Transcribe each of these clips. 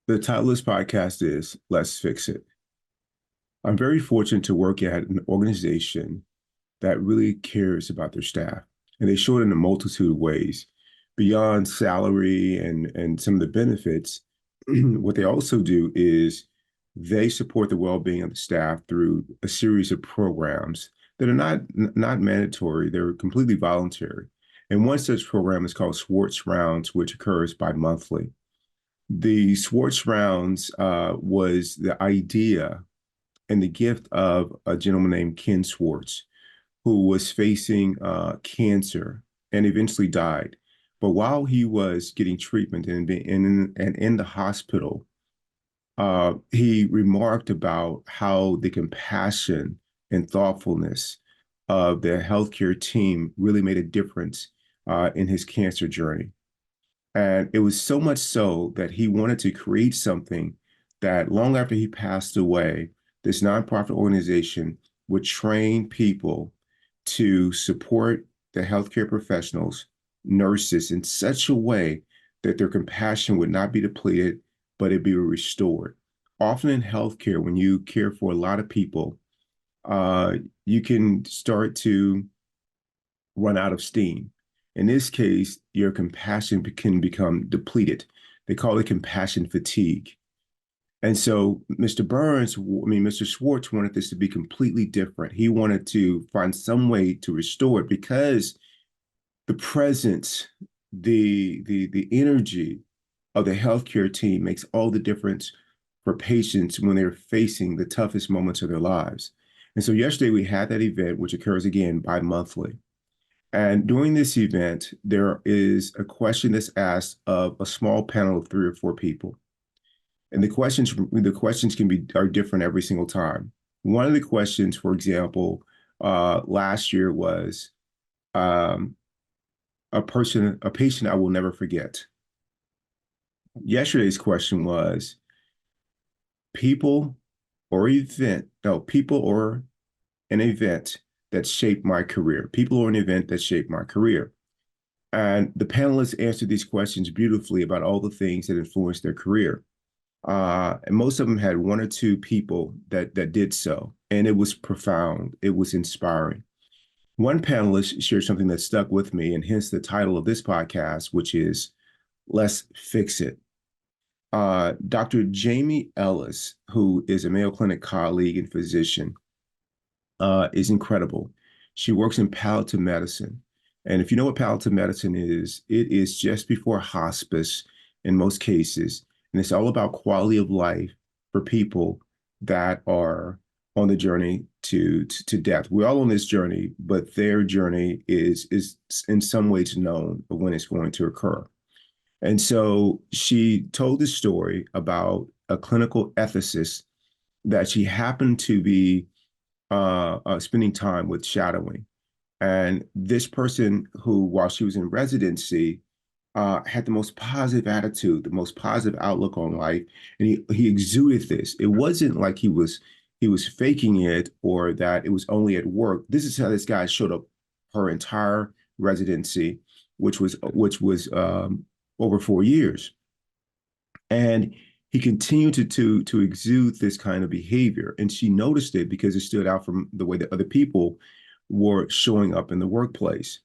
The title of this podcast is Let's Fix It. I'm very fortunate to work at an organization that really cares about their staff. And they show it in a multitude of ways. Beyond salary and some of the benefits, what they also do is they support the well-being of the staff through a series of programs that are not mandatory, they're completely voluntary. And one such program is called Schwartz Rounds, which occurs bi-monthly. The Schwartz Rounds was the idea and the gift of a gentleman named Ken Schwartz, who was facing cancer and eventually died. But while he was getting treatment and in the hospital, he remarked about how the compassion and thoughtfulness of the healthcare team really made a difference in his cancer journey. And it was so much so that he wanted to create something that long after he passed away, this nonprofit organization would train people to support the healthcare professionals, nurses in such a way that their compassion would not be depleted, but it'd be restored. Often in healthcare, when you care for a lot of people, uh, you can start to run out of steam. In this case, your compassion can become depleted. They call it compassion fatigue. And so Mr. Schwartz wanted this to be completely different. He wanted to find some way to restore it because the presence, the energy of the healthcare team makes all the difference for patients when they're facing the toughest moments of their lives. And so yesterday we had that event, which occurs again bi-monthly. And during this event, there is a question that's asked of a small panel of three or four people. And the questions can be are different every single time. One of the questions, for example, last year was um, a patient I will never forget. Yesterday's question was people people or an event that shaped my career. People or an event that shaped my career. And the panelists answered these questions beautifully about all the things that influenced their career. And most of them had one or two people that did so, and it was profound. It was inspiring. One panelist shared something that stuck with me, and hence the title of this podcast, which is "Let's Fix It." Dr. Jamie Ellis, who is a Mayo Clinic colleague and physician, is incredible. She works in palliative medicine. And if you know what palliative medicine is, it is just before hospice in most cases. And it's all about quality of life for people that are on the journey to death. We're all on this journey, but their journey is in some ways known of when it's going to occur. And so she told this story about a clinical ethicist that she happened to be spending time with shadowing. And this person who, while she was in residency, had the most positive attitude, the most positive outlook on life, and he exuded this. It wasn't like he was faking it or that it was only at work. This is how this guy showed up her entire residency, which was over 4 years, and he continued to exude this kind of behavior. And she noticed it because it stood out from the way that other people were showing up in the workplace.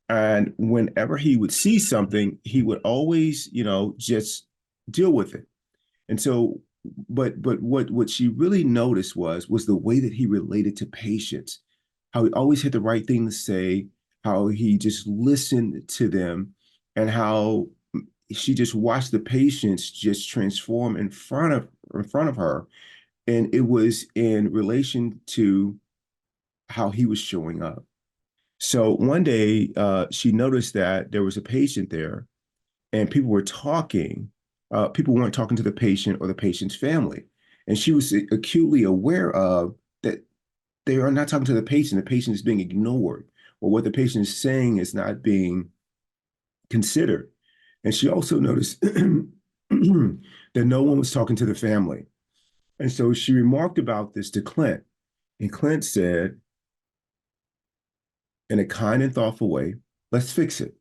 And whenever he would see something, he would always, just deal with it. And so, but what she really noticed was the way that he related to patients, how he always had the right thing to say, how he just listened to them, and how she just watched the patients just transform in front of her. And it was in relation to how he was showing up. So one day, she noticed that there was a patient there, and people were talking. People weren't talking to the patient or the patient's family, and she was acutely aware of that they are not talking to the patient. The patient is being ignored, or what the patient is saying is not being considered. And she also noticed that no one was talking to the family. And so she remarked about this to Clint. And Clint said, in a kind and thoughtful way, let's fix it.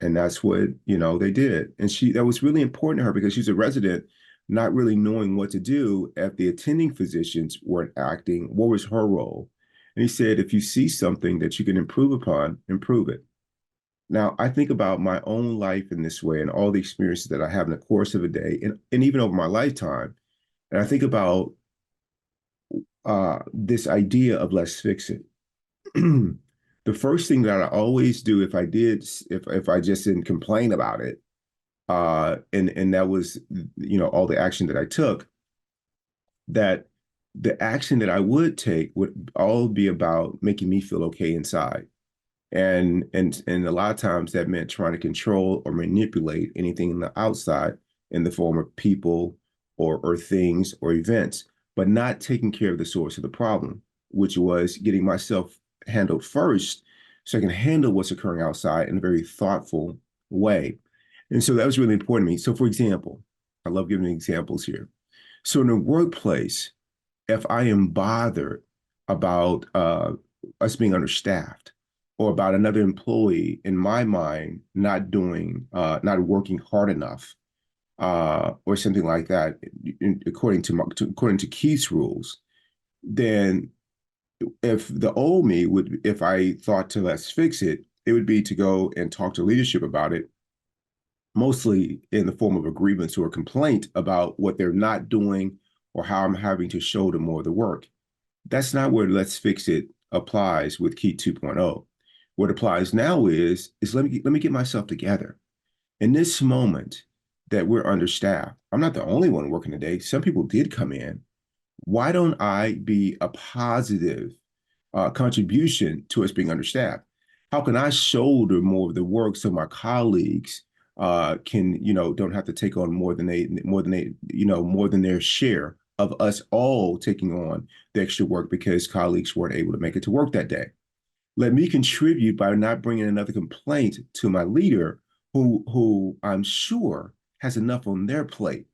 And that's what, they did. And that was really important to her because she's a resident, not really knowing what to do if the attending physicians weren't acting. What was her role? And he said, if you see something that you can improve upon, improve it. Now, I think about my own life in this way and all the experiences that I have in the course of a day and even over my lifetime. And I think about this idea of let's fix it. The first thing that I always do if I just didn't complain about it, and that was, all the action that I took, that the action that I would take would all be about making me feel okay inside. And a lot of times that meant trying to control or manipulate anything in the outside in the form of people or things or events, but not taking care of the source of the problem, which was getting myself handled first so I can handle what's occurring outside in a very thoughtful way. And so that was really important to me. So for example, I love giving examples here. So in the workplace, if I am bothered about us being understaffed, or about another employee, in my mind, not working hard enough, or something like that, according to Keith's rules, then if the old me if I thought to let's fix it, it would be to go and talk to leadership about it, mostly in the form of a grievance or a complaint about what they're not doing or how I'm having to show them more of the work. That's not where let's fix it applies with Keith 2.0. What applies now is let me get myself together. In this moment that we're understaffed, I'm not the only one working today. Some people did come in. Why don't I be a positive contribution to us being understaffed? How can I shoulder more of the work so my colleagues can, don't have to take on more than their share of us all taking on the extra work because colleagues weren't able to make it to work that day. Let me contribute by not bringing another complaint to my leader who I'm sure has enough on their plate.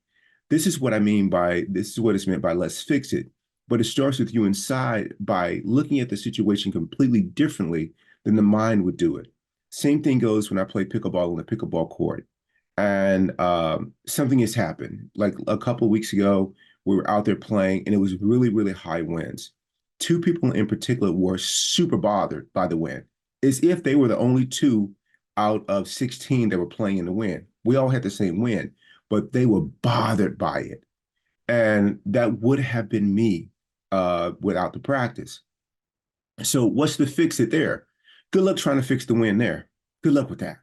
This is what it's meant by let's fix it. But it starts with you inside by looking at the situation completely differently than the mind would do it. Same thing goes when I play pickleball on the pickleball court. And something has happened. Like a couple of weeks ago, we were out there playing and it was really, really high winds. Two people in particular were super bothered by the wind, as if they were the only two out of 16 that were playing in the wind. We all had the same wind, but they were bothered by it. And that would have been me without the practice. So what's the fix it there? Good luck trying to fix the wind there. Good luck with that.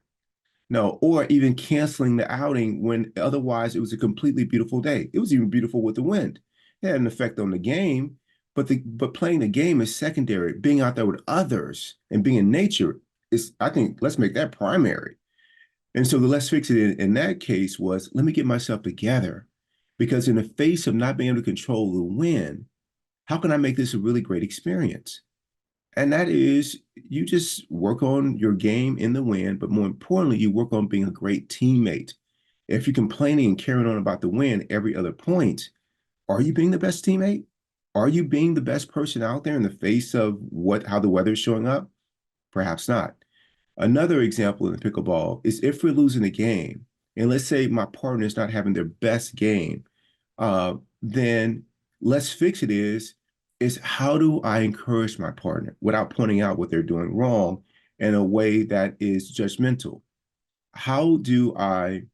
No, or even canceling the outing when otherwise it was a completely beautiful day. It was even beautiful with the wind. It had an effect on the game, but playing the game is secondary. Being out there with others and being in nature is, I think, let's make that primary. And so the let's fix it in that case was let me get myself together. Because in the face of not being able to control the wind, how can I make this a really great experience? And that is, you just work on your game in the win, but more importantly, you work on being a great teammate. If you're complaining and carrying on about the win every other point, are you being the best teammate? Are you being the best person out there in the face of how the weather is showing up? Perhaps not. Another example in pickleball is if we're losing a game, and let's say my partner is not having their best game, then let's fix it is how do I encourage my partner without pointing out what they're doing wrong in a way that is judgmental? How do I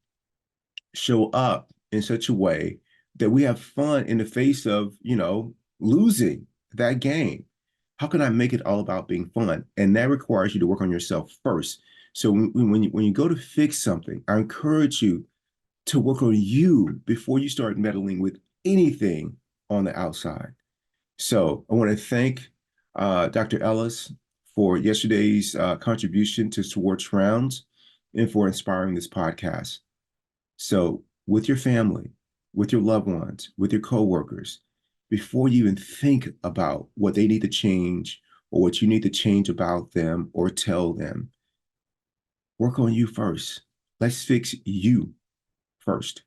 show up in such a way that we have fun in the face of, losing that game? How can I make it all about being fun? And that requires you to work on yourself first. So when you go to fix something, I encourage you to work on you before you start meddling with anything on the outside. So I want to thank Dr. Ellis for yesterday's contribution to Schwartz Rounds and for inspiring this podcast. So with your family, with your loved ones, with your coworkers, before you even think about what they need to change or what you need to change about them or tell them, work on you first. Let's fix you first.